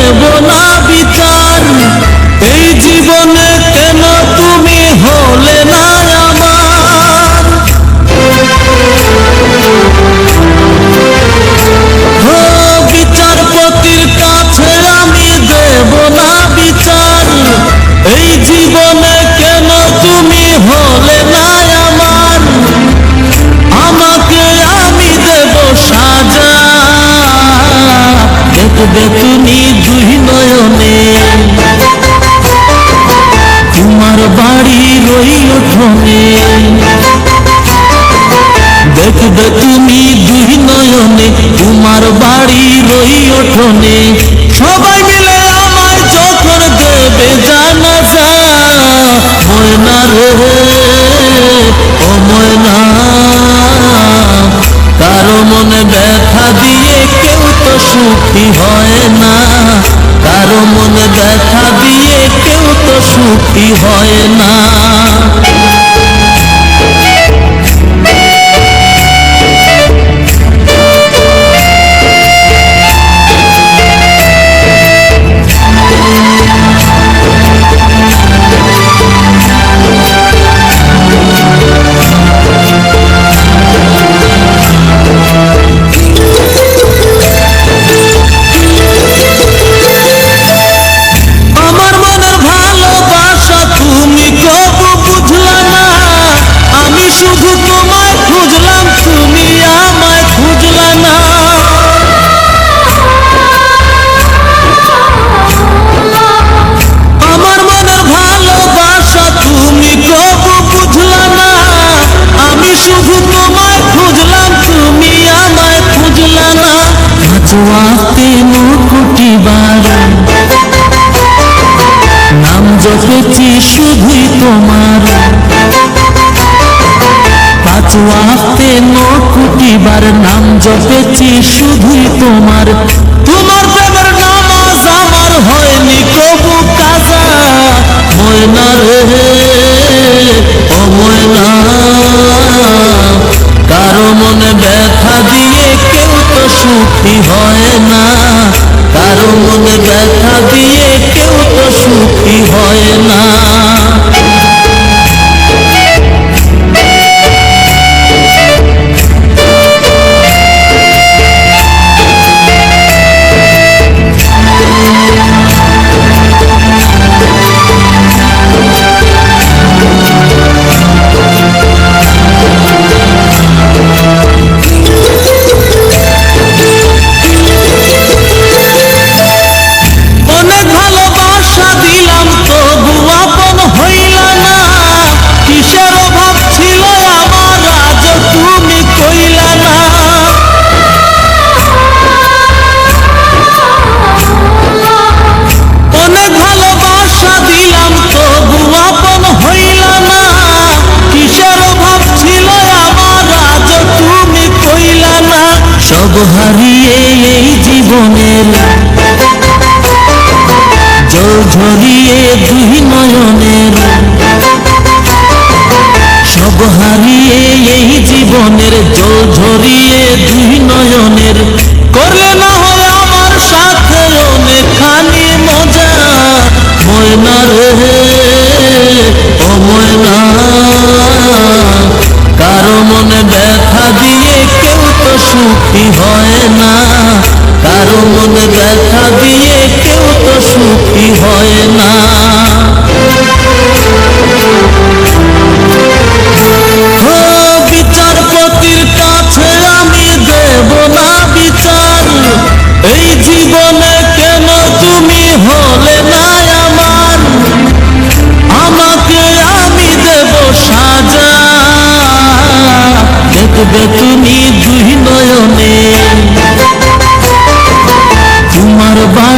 দেব না বিচার। এই জীবনে কেন তুমি হলে না আমার, বিচারপতির কাছে আমি দেব না বিচার। এই জীবনে কেন তুমি হলে না আমার, আমাকে আমি দেব সাজা। দেখবে তুমি দুই নয়নে, তোমার বাড়ির ওই উঠোনে। দেখবে তুমি দুই নয়নে, তোমার বাড়ির ওই উঠোনে। সবাই মিলে আমায় যখন দেবে জানাজা, ময়না রে ও ময়না, কারো মনে ব্যথা দিয়ে কেউ তো সুখী হয় না। কারো মনে ব্যথা দিয়ে কেউ তো সুখী হয় না। শুধু তোমায় খুঁজলাম, তুমি আমায় খুঁজলা না। আমার মনের ভালোবাসা তুমি কবু বুঝলা না। আমি শুধু তোমায় খুঁজলাম, তুমি আমায় খুঁজলা না। কাঁচুয়াতে মুকুটি বাড়ি, নাম জপেছি শুধুই তোমার। পাঁচওয়াক্তে নকুটিবার নাম জপেছি শুধুই তোমার। তোমার প্রেমের নামাজ আমার হয়নি কবু কাজা। ময়না রে ও ময়না, কারো মনে ব্যথা দিয়ে কেউ তো সুখী হয় না। কারো মনে ব্যথা দিয়ে কেউ তো সুখী হয় না। সব হারিয়ে এই জীবনের জল ঝরিয়ে দুই নয়নের। সব হারিয়ে এই জীবনের জল ঝরিয়ে দুই নয়নের। করলে না হয় আমার সাথে অনেকখানি মজা। ময়না রে ও ময়না, কারো মনে ব্যথা দিয়ে কেউ তো সুখী হয় না। কারো মনে ব্যথা দিয়ে কেউ তো সুখী হয় না। বিচারপতির কাছে আমি দেব না বিচার। এই জীবনে কেন তুমি হলে না আমার, আমাকে আমি দেব সাজা। দেখবে তুমি দুই নয়নে, তোমার বাড়ি